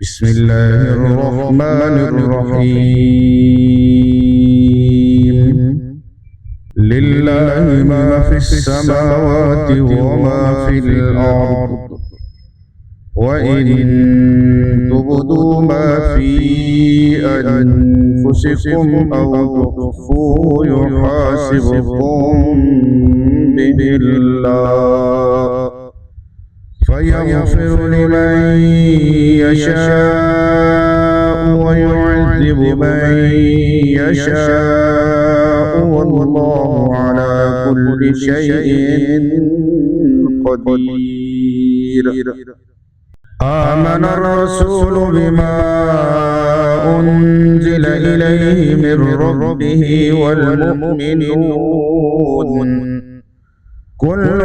بسم الله الرحمن الرحيم. لله ما في السماوات وما في الأرض، وإن تبدوا ما في أنفسكم أو تخفوه يحاسبكم به الله، فيغفر لمن يشاء ويعذب من يشاء، والله على كل شيء قدير. آمن الرسول بما أنزل إليه من ربه والمؤمنون كل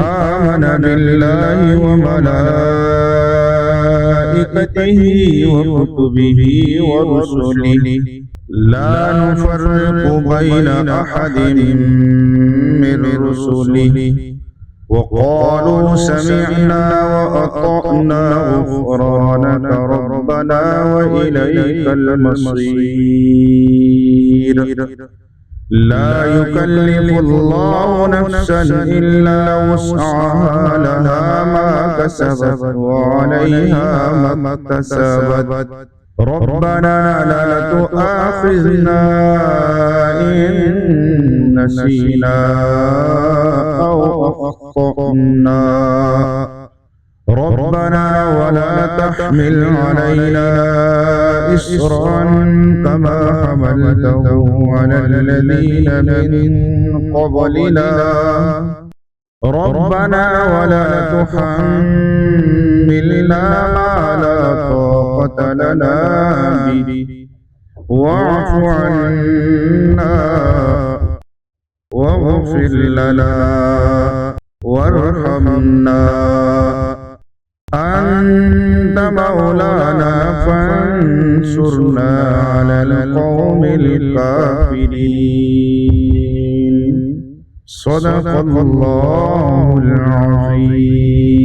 آمن بالله وملائكته وكتبه ورسله لا نفرق بين أحد من رسله، وقالوا سمعنا وأطعنا غفرانك ربنا وإليك المصير. لا يكلف الله نفسا إلا وسعها، لها ما كسبت وعليها ما اكتسبت. ربنا لا تؤاخذنا إن نسينا أو أخطأنا، ربنا ولا تحمل علينا إصرا كما حملته على الذين من قبلنا، ربنا ولا تحملنا ما لا طاقة لنا به، واعف عنا واغفر لنا وارحمنا، أنت مولانا فانصرنا على القوم الكافرين. صدق الله العظيم.